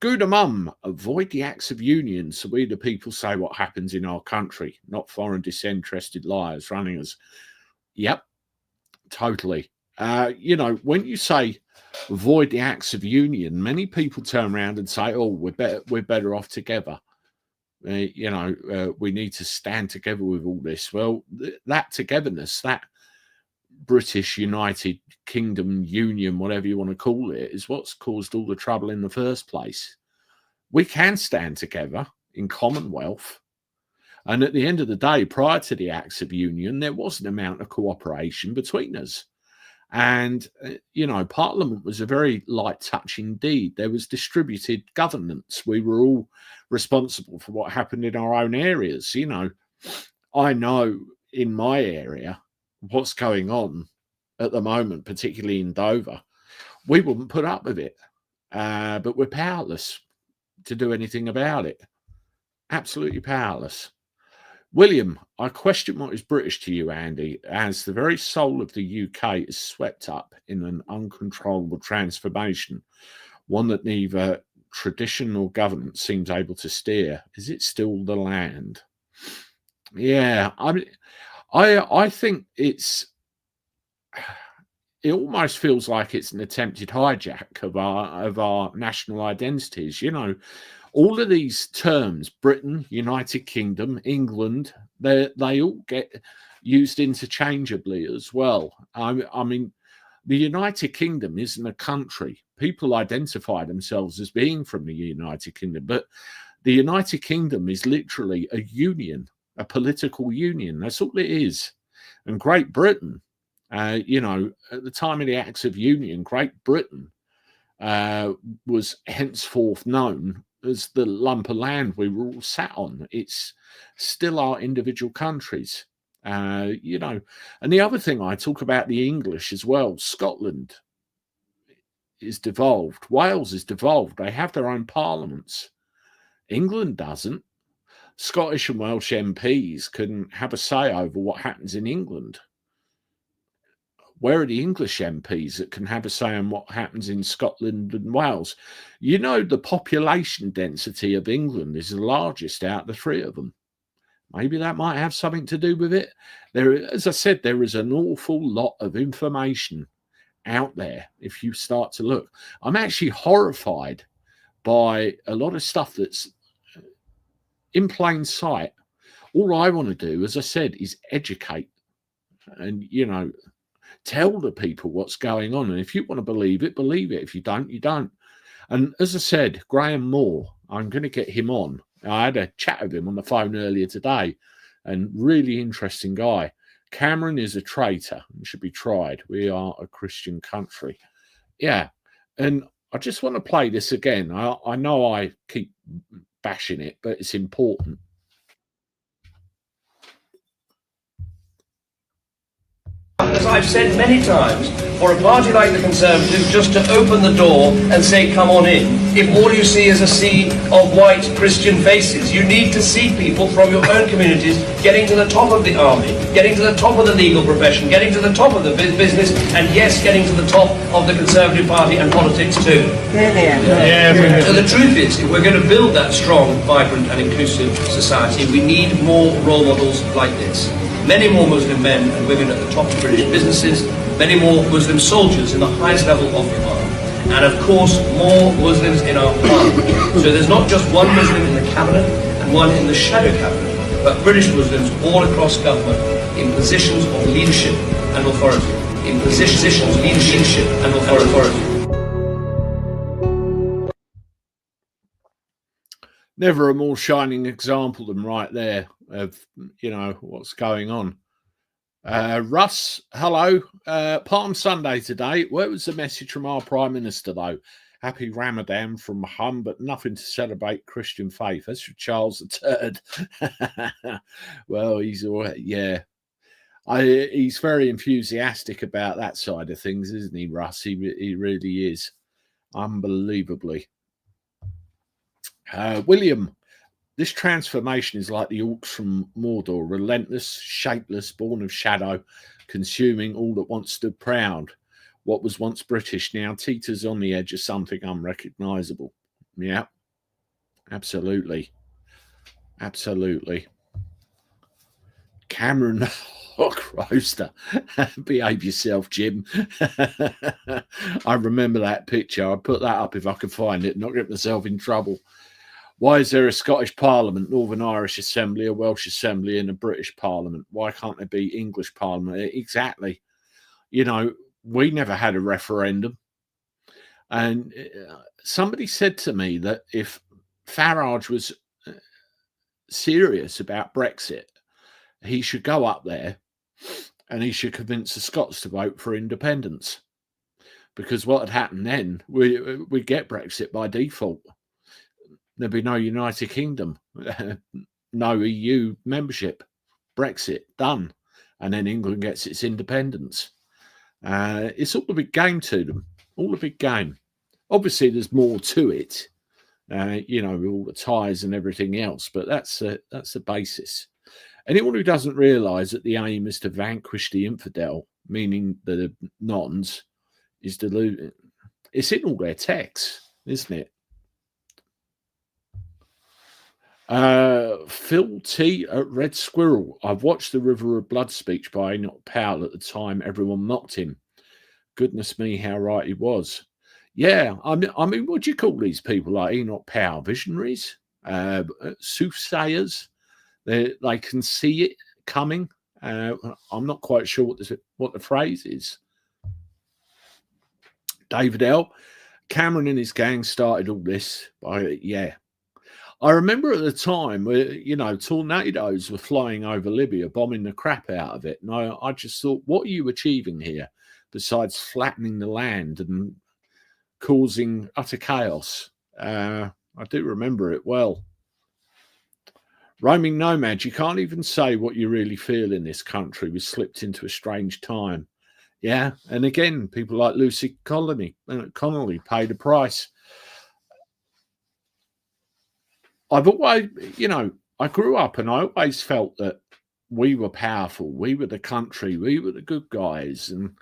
Good mum, avoid the acts of union so we the people say what happens in our country, not foreign disinterested liars running us. Yep, totally. You know, when you say avoid the acts of union, many people turn around and say, oh, we're better off together. You know, we need to stand together with all this. Well, that togetherness, that British United Kingdom Union, whatever you want to call it, is what's caused all the trouble in the first place. We can stand together in Commonwealth. And at the end of the day, prior to the acts of union, there was an amount of cooperation between us. And, you know, Parliament was a very light touch indeed. There was distributed governance. We were all responsible for what happened in our own areas. You know, I know in my area what's going on at the moment, particularly in Dover. We wouldn't put up with it, but we're powerless to do anything about it. Absolutely powerless. William, I question what is British to you, Andy, as the very soul of the UK is swept up in an uncontrollable transformation, one that neither tradition nor government seems able to steer. Is it still the land? Yeah, I think it almost feels like it's an attempted hijack of our national identities. You know, all of these terms, Britain, United Kingdom, England, they all get used interchangeably as well. I mean, the United Kingdom isn't a country. People identify themselves as being from the United Kingdom, but the United Kingdom is literally a union, a political union. That's all it is. And Great Britain, you know, at the time of the Acts of Union, Great Britain was henceforth known as the lump of land we were all sat on. It's still our individual countries, you know. And the other thing, I talk about the English as well. Scotland is devolved. Wales is devolved. They have their own parliaments. England doesn't. Scottish and Welsh MPs can have a say over what happens in England. Where are the English MPs that can have a say on what happens in Scotland and Wales? You know, the population density of England is the largest out of the three of them. Maybe that might have something to do with it. There, as I said, there is an awful lot of information out there if you start to look. I'm actually horrified by a lot of stuff that's in plain sight. All I want to do, as I said, is educate and, you know, tell the people what's going on. And if you want to believe it, believe it. If you don't, you don't. And as I said, Graham Moore, I'm going to get him on. I had a chat with him on the phone earlier today, and really interesting guy. Cameron is a traitor and should be tried. We are a Christian country. Yeah. And I just want to play this again. I know I keep bashing it, but it's important. As I've said many times, for a party like the Conservatives just to open the door and say, come on in, if all you see is a sea of white Christian faces. You need to see people from your own communities getting to the top of the army, getting to the top of the legal profession, getting to the top of the business, and yes, getting to the top of the Conservative Party and politics too. So the truth is, if we're going to build that strong, vibrant and inclusive society, we need more role models like this. Many more Muslim men and women at the top of British businesses, many more Muslim soldiers in the highest level of command, and of course more Muslims in our parliament. So there's not just one Muslim in the cabinet and one in the shadow cabinet, but British Muslims all across government in positions of leadership and authority. In positions of leadership and authority. Never a more shining example than right there of, you know, what's going on. Russ, hello. Palm Sunday today. Where was the message from our Prime Minister, though? Happy Ramadan from Hum, but nothing to celebrate Christian faith. That's for Charles III. Well, he's all right, yeah. He's very enthusiastic about that side of things, isn't he, Russ? He really is. Unbelievably. William, this transformation is like the orcs from Mordor, relentless, shapeless, born of shadow, consuming all that once stood proud. What was once British now teeters on the edge of something unrecognisable. Yeah, absolutely. Absolutely. Cameron Hawk Roaster. Behave yourself, Jim. I remember that picture. I'll put that up if I can find it, not get myself in trouble. Why is there a Scottish Parliament, Northern Irish Assembly, a Welsh Assembly, and a British Parliament? Why can't there be English Parliament? Exactly. You know, we never had a referendum. And somebody said to me that if Farage was serious about Brexit, he should go up there and he should convince the Scots to vote for independence. Because what had happened then, we'd get Brexit by default. There'd be no United Kingdom, no EU membership, Brexit, done. And then England gets its independence. It's all a big game to them, all a big game. Obviously, there's more to it, you know, with all the ties and everything else, but that's the basis. Anyone who doesn't realise that the aim is to vanquish the infidel, meaning the nons, is deluded. It's in all their texts, isn't it? Phil T at Red Squirrel. I've watched the River of Blood speech by Enoch Powell at the time everyone mocked him. Goodness me, how right he was. Yeah, I mean, what do you call these people like Enoch Powell? Visionaries? Soothsayers? They can see it coming. I'm not quite sure what the phrase is. David L. Cameron and his gang started all this yeah. I remember at the time where, you know, tornadoes were flying over Libya, bombing the crap out of it. And I just thought, what are you achieving here besides flattening the land and causing utter chaos? I do remember it well. Roaming nomad, you can't even say what you really feel in this country. We slipped into a strange time. Yeah, and again, people like Lucy Connolly paid a price. I've always, you know, I grew up and I always felt that we were powerful. We were the country. We were the good guys. And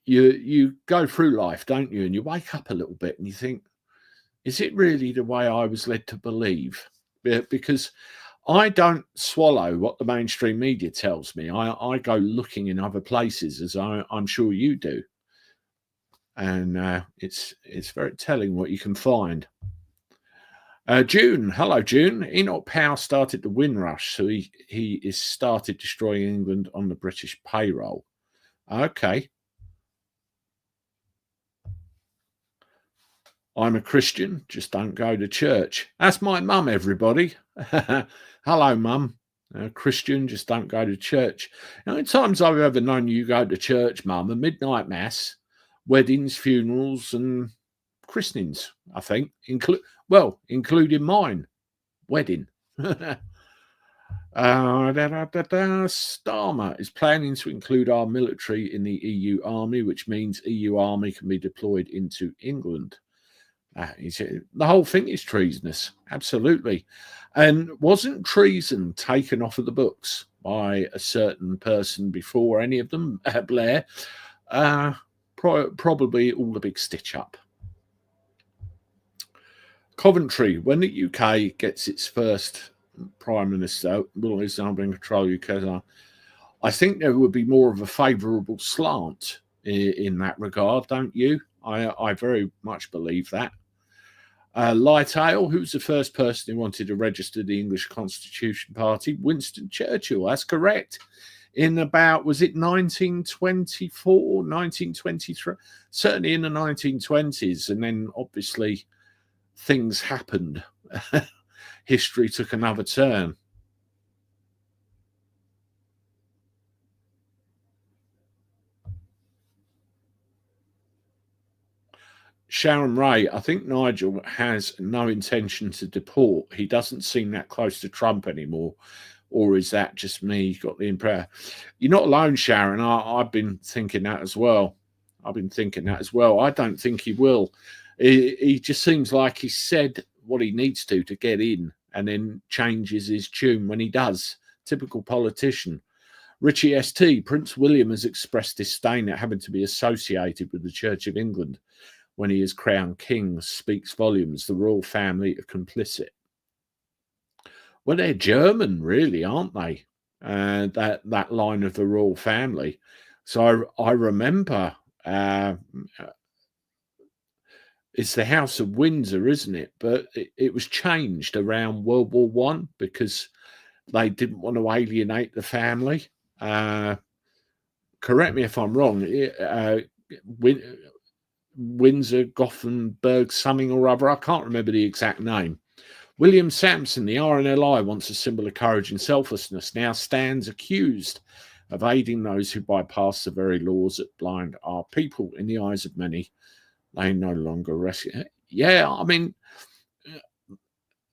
you go through life, don't you? And you wake up a little bit and you think, is it really the way I was led to believe? Because I don't swallow what the mainstream media tells me. I go looking in other places, as I'm sure you do. And it's very telling what you can find. June, hello, June. Enoch Powell started the Windrush, so he is started destroying England on the British payroll. Okay. I'm a Christian, just don't go to church. That's my mum, everybody. Hello, mum. Christian, just don't go to church. The only times I've ever known you go to church, mum, are midnight mass, weddings, funerals, and christenings, I think. Including mine. Wedding. Starmer is planning to include our military in the EU army, which means EU army can be deployed into England. The whole thing is treasonous, absolutely. And wasn't treason taken off of the books by a certain person before any of them, Blair? Probably all the big stitch up. Coventry, when the UK gets its first Prime Minister, will is now in control UK. I think there would be more of a favourable slant in that regard, don't you? I very much believe that. Light Ale, who's the first person who wanted to register the English Constitution Party? Winston Churchill, that's correct. In about, was it 1924, 1923? Certainly in the 1920s. And then obviously things happened. History took another turn. Sharon Ray, I think Nigel has no intention to deport. He doesn't seem that close to Trump anymore. Or is that just me? Got the impression. You're not alone, Sharon. I've been thinking that as well. I don't think he will. He just seems like he said what he needs to get in and then changes his tune when he does. Typical politician. Richie ST, Prince William has expressed disdain at having to be associated with the Church of England when he is crowned king, speaks volumes. The royal family are complicit. Well, they're German, really, aren't they? That line of the royal family. So I remember it's the House of Windsor, isn't it? But it was changed around World War One because they didn't want to alienate the family. Correct me if I'm wrong. Windsor, Gothenburg, something or other. I can't remember the exact name. William Sampson, the RNLI, once a symbol of courage and selflessness, now stands accused of aiding those who bypass the very laws that blind our people. In the eyes of many, they no longer rescue. Yeah, I mean,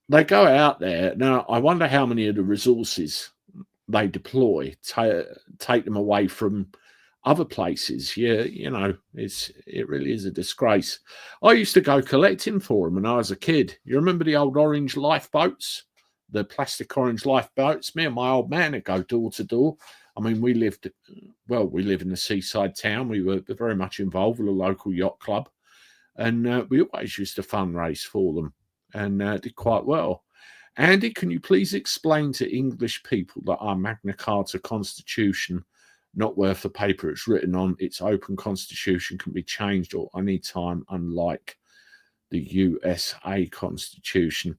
they go out there. Now, I wonder how many of the resources they deploy take them away from other places. Yeah, you know, it really is a disgrace. I used to go collecting for them when I was a kid. You remember the old orange lifeboats, the plastic orange lifeboats? Me and my old man would go door to door. I mean, we live in a seaside town. We were very much involved with a local yacht club, and we always used to fundraise for them, and did quite well. Andy, can you please explain to English people that our Magna Carta Constitution not worth the paper it's written on? Its open constitution can be changed at any time, unlike the USA Constitution.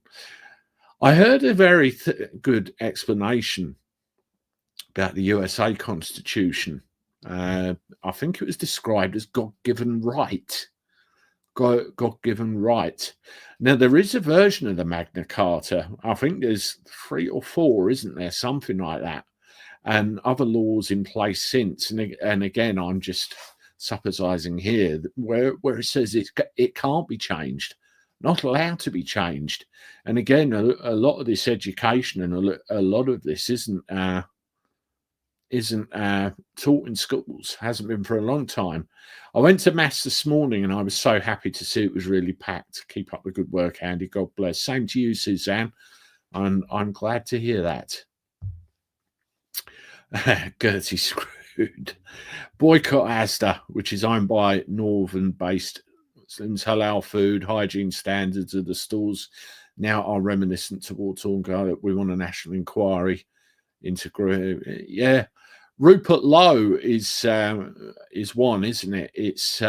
I heard a very good explanation about the USA Constitution. I think it was described as God-given right. God-given right. Now, there is a version of the Magna Carta. I think there's 3 or 4, isn't there? Something like that. And other laws in place since. And again, I'm just supposing here where it says it can't be changed, not allowed to be changed. And again, a lot of this education and a lot of this isn't taught in schools, hasn't been for a long time. I went to Mass this morning and I was so happy to see it was really packed. Keep up the good work, Andy. God bless. Same to you, Suzanne. I'm glad to hear that. Gertie screwed. Boycott Asda, which is owned by Northern-based Muslims. Halal food, hygiene standards of the stores now are reminiscent towards Tonga. We want a national inquiry into yeah. Rupert Lowe is one, isn't it? It's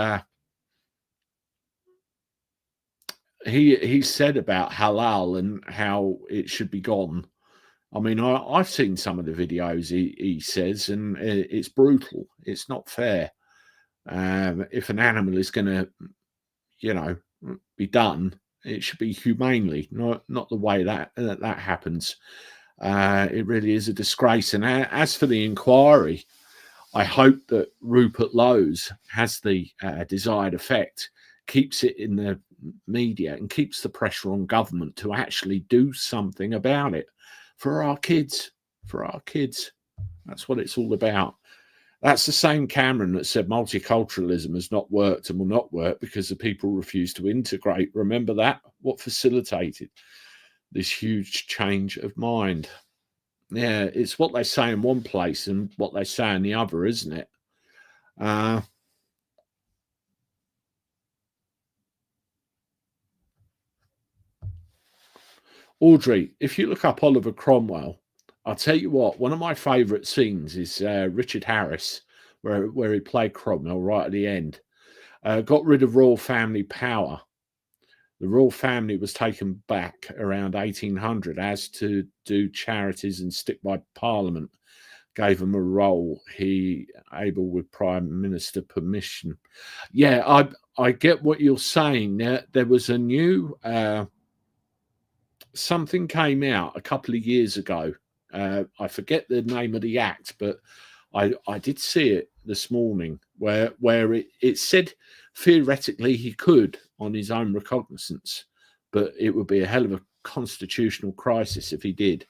he said about halal and how it should be gone. I mean, I've seen some of the videos he says, and it's brutal. It's not fair. If an animal is going to, be done, it should be humanely, not the way that happens. It really is a disgrace. And as for the inquiry, I hope that Rupert Lowe's has the desired effect, keeps it in the media and keeps the pressure on government to actually do something about it for our kids. That's what it's all about. That's the same Cameron that said multiculturalism has not worked and will not work because the people refuse to integrate. Remember that? What facilitated this huge change of mind? Yeah, it's what they say in one place and what they say in the other, isn't it? Audrey, if you look up Oliver Cromwell, I'll tell you what, one of my favourite scenes is Richard Harris, where he played Cromwell right at the end. Got rid of royal family power. The royal family was taken back around 1800 as to do charities and stick by Parliament. Gave him a role, he able with Prime Minister permission. Yeah, I get what you're saying. There was a new... something came out a couple of years ago. I forget the name of the act, but I did see it this morning where it said theoretically he could on his own recognizance, but it would be a hell of a constitutional crisis if he did.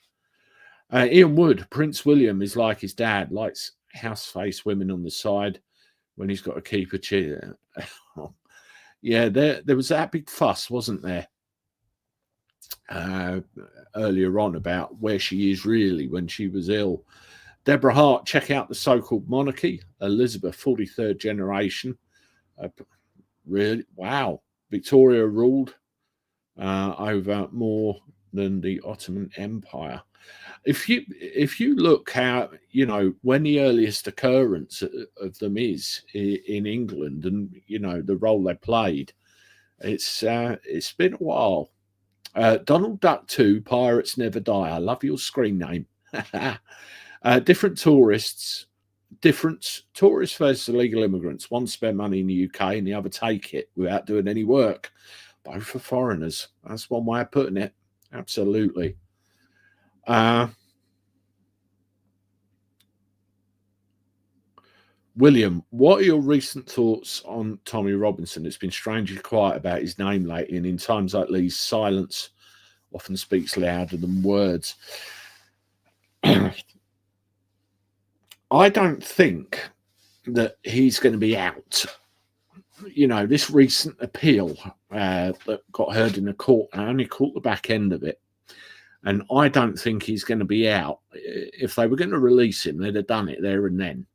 Ian Wood, Prince William is like his dad, likes house-face women on the side when he's got to keep a chair. Yeah, there was that big fuss, wasn't there? Earlier on about where she is really when she was ill. Deborah Hart, check out the so-called monarchy. Elizabeth, 43rd generation. Really? Wow. Victoria ruled over more than the Ottoman Empire. If you look how, when the earliest occurrence of them is in England and, the role they played, it's been a while. Donald Duck 2, Pirates Never Die. I love your screen name. Different tourists versus illegal immigrants. One spend money in the UK and the other take it without doing any work. Both for foreigners. That's one way of putting it. Absolutely. William, what are your recent thoughts on Tommy Robinson? It's been strangely quiet about his name lately, and in times like these, silence often speaks louder than words. I don't think that he's going to be out. This recent appeal that got heard in the court, I only caught the back end of it, and I don't think he's going to be out. If they were going to release him, they'd have done it there and then.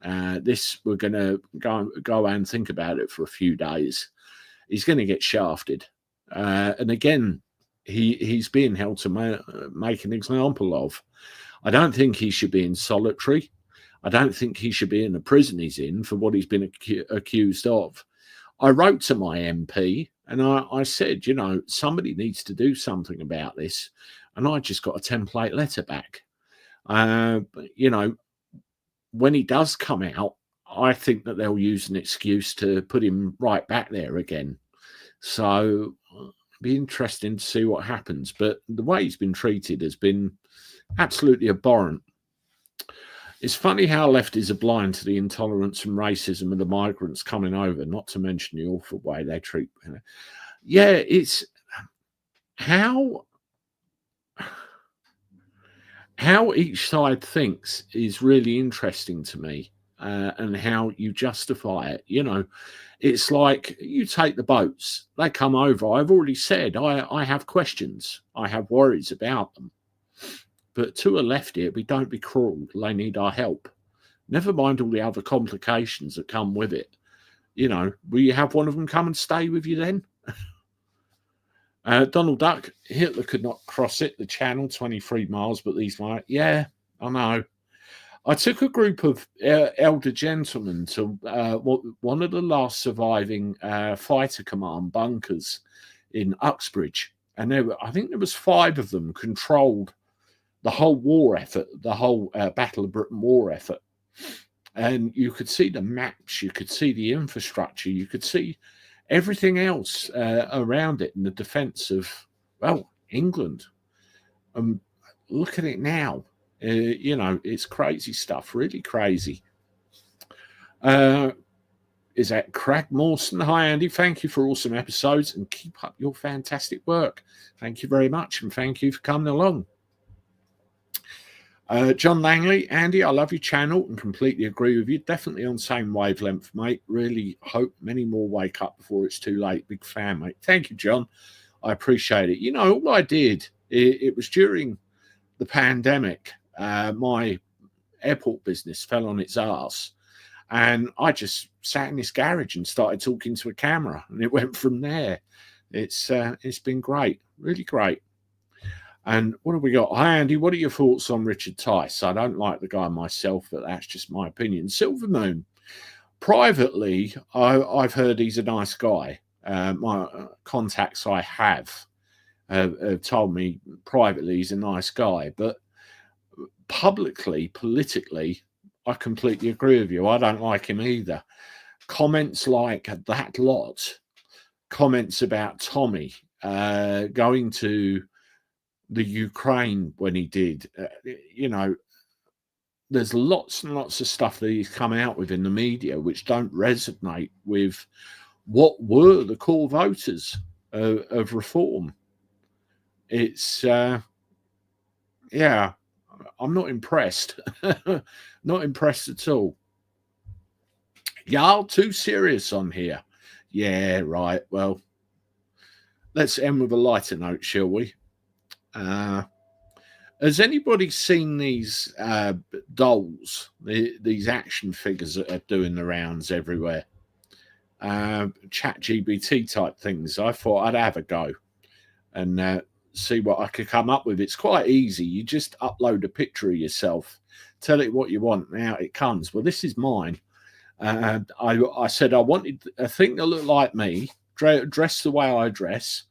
We're going to go and think about it for a few days. He's going to get shafted. And again, he's being held to make an example of. I don't think he should be in solitary. I don't think he should be in the prison he's in for what he's been accused of. I wrote to my MP and I said, somebody needs to do something about this. And I just got a template letter back. When he does come out, I think that they'll use an excuse to put him right back there again. So it'll be interesting to see what happens. But the way he's been treated has been absolutely abhorrent. It's funny how lefties are blind to the intolerance and racism of the migrants coming over, not to mention the awful way they treat. Yeah, it's how each side thinks is really interesting to me, and how you justify it. It's like you take the boats, they come over. I've already said I have questions, I have worries about them. But to a lefty, we don't be cruel. They need our help. Never mind all the other complications that come with it. Will you have one of them come and stay with you then? Donald Duck, Hitler could not cross it, the channel, 23 miles, but these might. Yeah, I know. I took a group of elder gentlemen to one of the last surviving fighter command bunkers in Uxbridge. And I think there was 5 of them controlled the whole war effort, the whole Battle of Britain war effort. And you could see the maps, you could see the infrastructure, you could see everything else around it in the defence of, England. Look at it now. It's crazy stuff, really crazy. Is that Craig Mawson? Hi, Andy. Thank you for awesome episodes and keep up your fantastic work. Thank you very much, and thank you for coming along. John Langley, Andy, I love your channel and completely agree with you. Definitely on same wavelength, mate. Really hope many more wake up before it's too late. Big fan, mate. Thank you, John. I appreciate it. You know, all I did, it was during the pandemic. My airport business fell on its arse, and I just sat in this garage and started talking to a camera, and it went from there. It's been great, really great. And what have we got? Hi, Andy. What are your thoughts on Richard Tice? I don't like the guy myself, but that's just my opinion. Silver Moon. Privately, I've heard he's a nice guy. My contacts I have told me privately he's a nice guy. But publicly, politically, I completely agree with you. I don't like him either. Comments like that lot, comments about Tommy going to the Ukraine when he did, you know, there's lots and lots of stuff that he's come out with in the media which don't resonate with what were the core voters of reform. It's, yeah, I'm not impressed. Not impressed at all. Y'all too serious on here. Yeah, right. Well, let's end with a lighter note, shall we? Has anybody seen these dolls, these action figures that are doing the rounds everywhere? Chat GBT type things. I thought I'd have a go and see what I could come up with. It's quite easy. You just upload a picture of yourself, tell it what you want. Now it comes. Well, this is mine. I said I wanted a thing that looked like me, dressed the way I dress.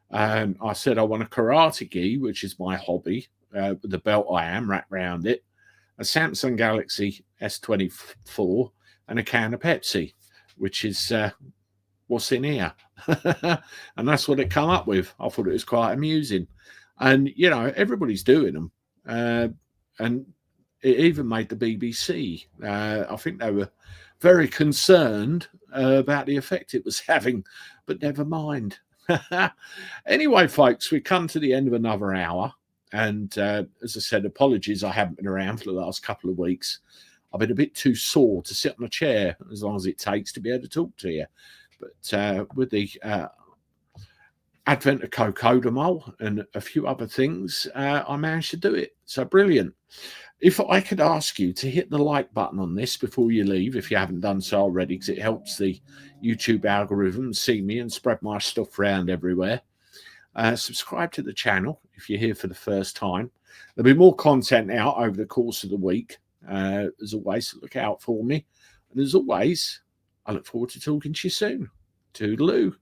And I said I want a karate gi, which is my hobby, with the belt I am wrapped around it, a Samsung Galaxy S24, and a can of Pepsi, which is what's in here. And that's what it come up with. I thought it was quite amusing. And, you know, everybody's doing them. And it even made the BBC. I think they were very concerned about the effect it was having, but never mind. Anyway, folks, we come to the end of another hour. And as I said, apologies, I haven't been around for the last couple of weeks. I've been a bit too sore to sit on a chair as long as it takes to be able to talk to you. But with the advent of Cocodamol and a few other things, I managed to do it. So brilliant. If I could ask you to hit the like button on this before you leave, if you haven't done so already, because it helps the YouTube algorithm see me and spread my stuff around everywhere. Subscribe to the channel if you're here for the first time. There'll be more content out over the course of the week. As always, look out for me. And as always, I look forward to talking to you soon. Toodaloo.